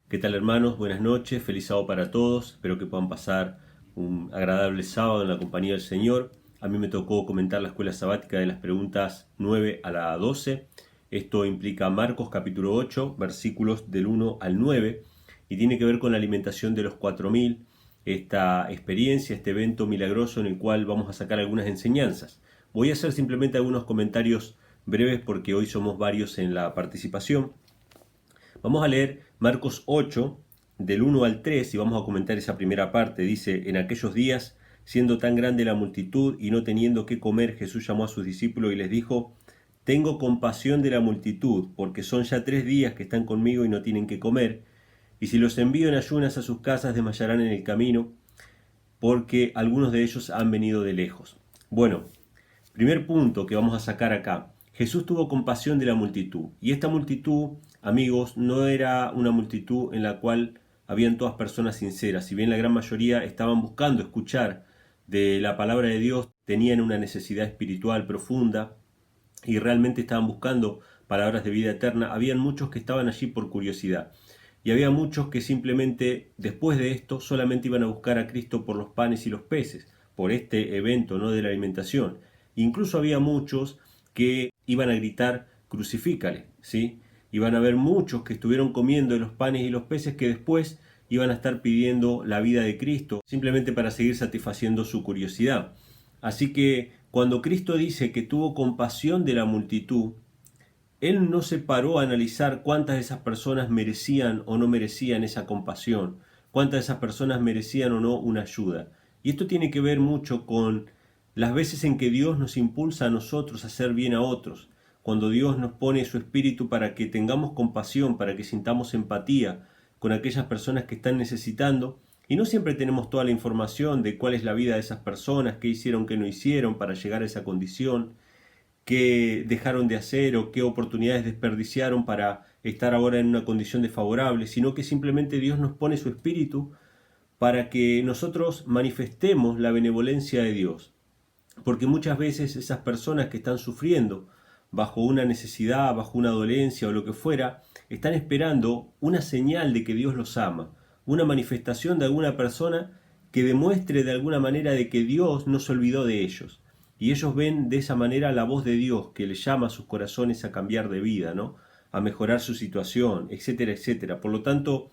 ¿Qué tal, hermanos? Buenas noches, feliz sábado para todos. Espero que puedan pasar un agradable sábado en la compañía del Señor. A mí me tocó comentar la escuela sabática de las preguntas 9 a la 12. Esto implica Marcos capítulo 8, versículos del 1 al 9, y tiene que ver con la alimentación de los 4000, esta experiencia, este evento milagroso en el cual vamos a sacar algunas enseñanzas. Voy a hacer simplemente algunos comentarios breves porque hoy somos varios en la participación. Vamos a leer Marcos 8, del 1 al 3, y vamos a comentar esa primera parte. Dice: en aquellos días, siendo tan grande la multitud y no teniendo qué comer, Jesús llamó a sus discípulos y les dijo: tengo compasión de la multitud, porque son ya 3 días que están conmigo y no tienen qué comer, y si los envío en ayunas a sus casas, desmayarán en el camino, porque algunos de ellos han venido de lejos. Bueno, primer punto que vamos a sacar acá: Jesús tuvo compasión de la multitud. Y esta multitud, amigos, no era una multitud en la cual habían todas personas sinceras. Si bien la gran mayoría estaban buscando escuchar de la palabra de Dios, tenían una necesidad espiritual profunda y realmente estaban buscando palabras de vida eterna, habían muchos que estaban allí por curiosidad. Y había muchos que simplemente, después de esto, solamente iban a buscar a Cristo por los panes y los peces, por este evento, no de la alimentación. Incluso había muchos que iban a gritar: crucifícale, ¿sí? Iban a haber muchos que estuvieron comiendo de los panes y los peces que después iban a estar pidiendo la vida de Cristo, simplemente para seguir satisfaciendo su curiosidad. Así que cuando Cristo dice que tuvo compasión de la multitud, Él no se paró a analizar cuántas de esas personas merecían o no merecían esa compasión, cuántas de esas personas merecían o no una ayuda. Y esto tiene que ver mucho con las veces en que Dios nos impulsa a nosotros a hacer bien a otros, cuando Dios nos pone su espíritu para que tengamos compasión, para que sintamos empatía con aquellas personas que están necesitando. Y no siempre tenemos toda la información de cuál es la vida de esas personas, qué hicieron, qué no hicieron para llegar a esa condición, qué dejaron de hacer o qué oportunidades desperdiciaron para estar ahora en una condición desfavorable, sino que simplemente Dios nos pone su espíritu para que nosotros manifestemos la benevolencia de Dios. Porque muchas veces esas personas que están sufriendo bajo una necesidad, bajo una dolencia o lo que fuera, están esperando una señal de que Dios los ama, una manifestación de alguna persona que demuestre de alguna manera de que Dios no se olvidó de ellos. Y ellos ven de esa manera la voz de Dios que les llama a sus corazones a cambiar de vida, ¿no? A mejorar su situación, etcétera, etcétera. Por lo tanto,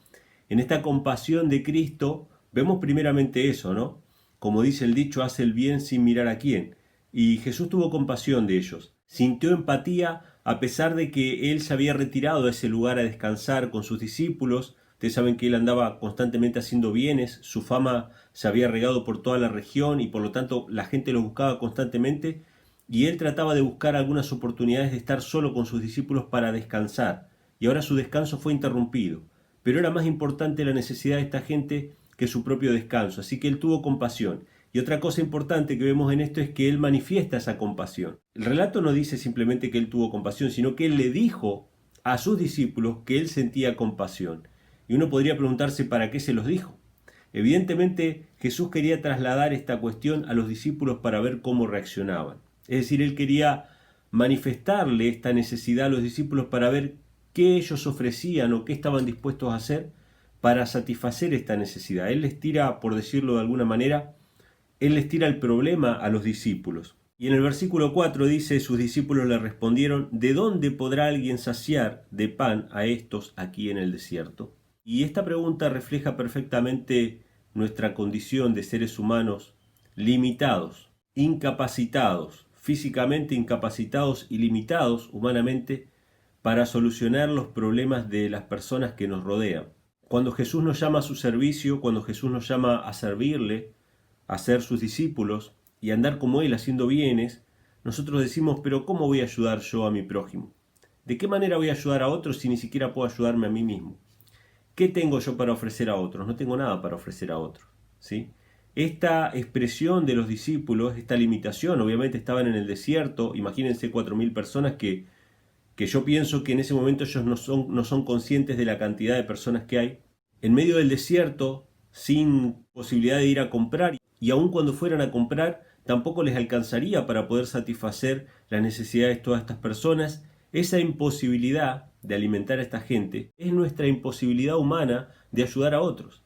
en esta compasión de Cristo vemos primeramente eso, ¿no? Como dice el dicho, hace el bien sin mirar a quién. Y Jesús tuvo compasión de ellos. Sintió empatía a pesar de que él se había retirado de ese lugar a descansar con sus discípulos. Ustedes saben que él andaba constantemente haciendo bienes, su fama se había regado por toda la región y por lo tanto la gente lo buscaba constantemente, y él trataba de buscar algunas oportunidades de estar solo con sus discípulos para descansar. Y ahora su descanso fue interrumpido. Pero era más importante la necesidad de esta gente que su propio descanso, así que él tuvo compasión. Y otra cosa importante que vemos en esto es que él manifiesta esa compasión. El relato no dice simplemente que él tuvo compasión, sino que él le dijo a sus discípulos que él sentía compasión. Y uno podría preguntarse para qué se los dijo. Evidentemente Jesús quería trasladar esta cuestión a los discípulos para ver cómo reaccionaban. Es decir, él quería manifestarle esta necesidad a los discípulos para ver qué ellos ofrecían o qué estaban dispuestos a hacer para satisfacer esta necesidad. Él les tira, por decirlo de alguna manera, él les tira el problema a los discípulos. Y en el versículo 4 dice: sus discípulos le respondieron: ¿de dónde podrá alguien saciar de pan a estos aquí en el desierto? Y esta pregunta refleja perfectamente nuestra condición de seres humanos limitados, incapacitados, físicamente incapacitados y limitados humanamente para solucionar los problemas de las personas que nos rodean. Cuando Jesús nos llama a su servicio, cuando Jesús nos llama a servirle, a ser sus discípulos y andar como Él haciendo bienes, nosotros decimos: pero ¿cómo voy a ayudar yo a mi prójimo? ¿De qué manera voy a ayudar a otros si ni siquiera puedo ayudarme a mí mismo? ¿Qué tengo yo para ofrecer a otros? No tengo nada para ofrecer a otros, ¿sí? Esta expresión de los discípulos, esta limitación, obviamente estaban en el desierto. Imagínense 4000 personas que yo pienso que en ese momento ellos no son conscientes de la cantidad de personas que hay en medio del desierto, sin posibilidad de ir a comprar, y aun cuando fueran a comprar tampoco les alcanzaría para poder satisfacer las necesidades de todas estas personas. Esa imposibilidad de alimentar a esta gente es nuestra imposibilidad humana de ayudar a otros,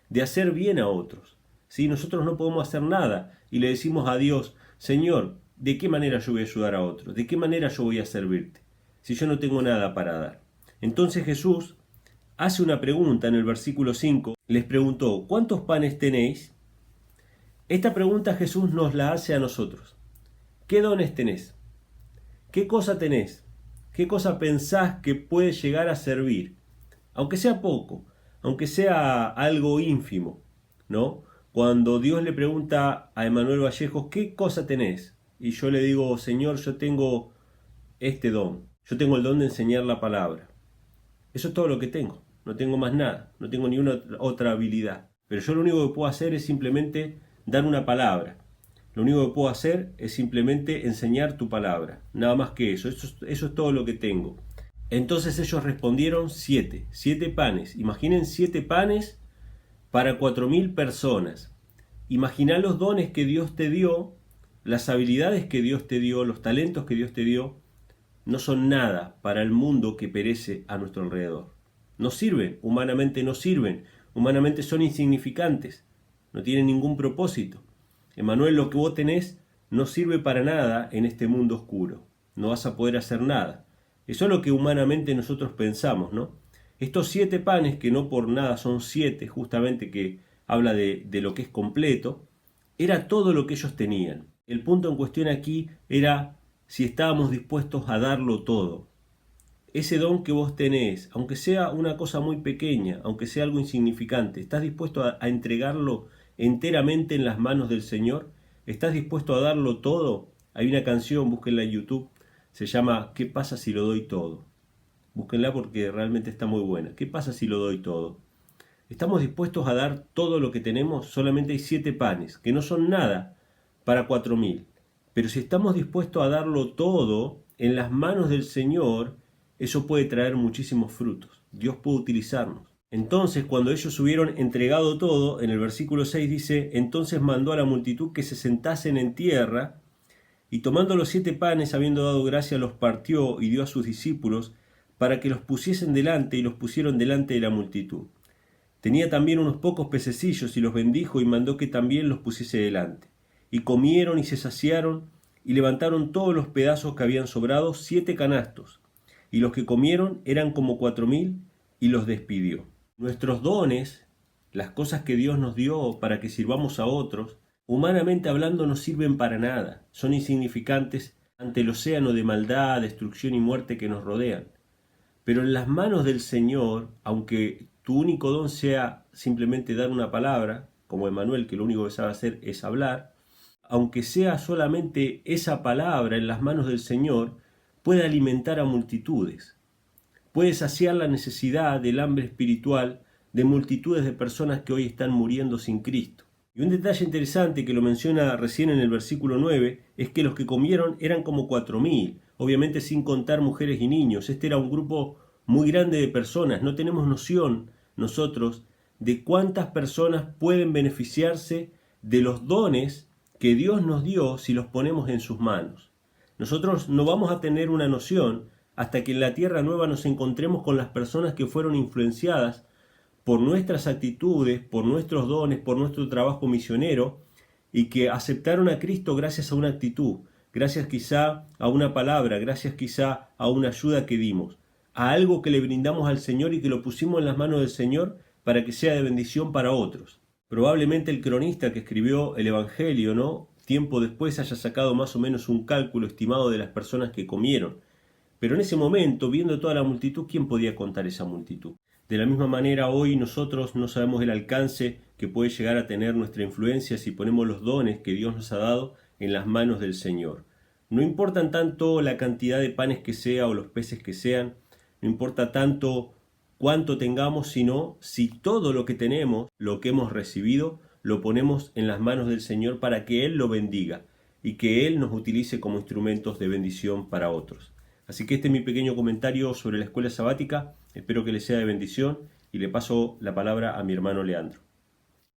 de hacer bien a otros. ¿Sí? Nosotros no podemos hacer nada y le decimos a Dios, Señor, ¿de qué manera yo voy a ayudar a otros? ¿De qué manera yo voy a servirte? Si yo no tengo nada para dar. Entonces Jesús hace una pregunta en el versículo 5, les preguntó, ¿cuántos panes tenéis? Esta pregunta Jesús nos la hace a nosotros. ¿Qué dones tenés? ¿Qué cosa tenés? ¿Qué cosa pensás que puede llegar a servir? Aunque sea poco, aunque sea algo ínfimo, ¿no? Cuando Dios le pregunta a Emanuel Vallejos, ¿qué cosa tenés? Y yo le digo, Señor, yo tengo este don. Yo tengo el don de enseñar la palabra. Eso es todo lo que tengo. No tengo más nada. No tengo ni una otra habilidad. Pero yo lo único que puedo hacer es simplemente dar una palabra. Lo único que puedo hacer es simplemente enseñar tu palabra. Nada más que eso. Eso es todo lo que tengo. Entonces ellos respondieron 7 panes. Imaginen 7 panes para 4.000 personas. Imagina los dones que Dios te dio, las habilidades que Dios te dio, los talentos que Dios te dio, no son nada para el mundo que perece a nuestro alrededor. No sirven, humanamente no sirven, humanamente son insignificantes, no tienen ningún propósito. Emanuel, lo que vos tenés no sirve para nada en este mundo oscuro, no vas a poder hacer nada. Eso es lo que humanamente nosotros pensamos, ¿no? Estos 7 panes, que no por nada son 7, justamente que habla de lo que es completo, era todo lo que ellos tenían. El punto en cuestión aquí era si estábamos dispuestos a darlo todo. Ese don que vos tenés, aunque sea una cosa muy pequeña, aunque sea algo insignificante, ¿estás dispuesto a entregarlo enteramente en las manos del Señor? ¿Estás dispuesto a darlo todo? Hay una canción, búsquenla en YouTube, se llama ¿Qué pasa si lo doy todo? Búsquenla porque realmente está muy buena. ¿Qué pasa si lo doy todo? ¿Estamos dispuestos a dar todo lo que tenemos? Solamente hay 7 panes, que no son nada para 4.000. Pero si estamos dispuestos a darlo todo en las manos del Señor, eso puede traer muchísimos frutos. Dios puede utilizarnos. Entonces, cuando ellos hubieron entregado todo, en el versículo 6 dice, entonces mandó a la multitud que se sentasen en tierra, y tomando los 7 panes, habiendo dado gracia, los partió y dio a sus discípulos, para que los pusiesen delante, y los pusieron delante de la multitud. Tenía también unos pocos pececillos, y los bendijo, y mandó que también los pusiese delante. Y comieron y se saciaron, y levantaron todos los pedazos que habían sobrado, 7 canastos. Y los que comieron eran como 4.000, y los despidió. Nuestros dones, las cosas que Dios nos dio para que sirvamos a otros, humanamente hablando no sirven para nada. Son insignificantes ante el océano de maldad, destrucción y muerte que nos rodean. Pero en las manos del Señor, aunque tu único don sea simplemente dar una palabra, como Emanuel, que lo único que sabe hacer es hablar, aunque sea solamente esa palabra en las manos del Señor, puede alimentar a multitudes. Puede saciar la necesidad del hambre espiritual de multitudes de personas que hoy están muriendo sin Cristo. Y un detalle interesante que lo menciona recién en el versículo 9 es que los que comieron eran como 4.000, obviamente sin contar mujeres y niños. Este era un grupo muy grande de personas. No tenemos noción nosotros de cuántas personas pueden beneficiarse de los dones que Dios nos dio si los ponemos en sus manos. Nosotros no vamos a tener una noción hasta que en la tierra nueva nos encontremos con las personas que fueron influenciadas por nuestras actitudes, por nuestros dones, por nuestro trabajo misionero, y que aceptaron a Cristo gracias a una actitud, gracias quizá a una palabra, gracias quizá a una ayuda que dimos, a algo que le brindamos al Señor y que lo pusimos en las manos del Señor para que sea de bendición para otros. Probablemente el cronista que escribió el Evangelio, ¿no?, tiempo después haya sacado más o menos un cálculo estimado de las personas que comieron. Pero en ese momento, viendo toda la multitud, ¿quién podía contar esa multitud? De la misma manera, hoy nosotros no sabemos el alcance que puede llegar a tener nuestra influencia si ponemos los dones que Dios nos ha dado en las manos del Señor. No importan tanto la cantidad de panes que sea o los peces que sean, no importa tanto cuánto tengamos, sino si todo lo que tenemos, lo que hemos recibido, lo ponemos en las manos del Señor para que Él lo bendiga y que Él nos utilice como instrumentos de bendición para otros. Así que este es mi pequeño comentario sobre la escuela sabática. Espero que les sea de bendición y le paso la palabra a mi hermano Leandro.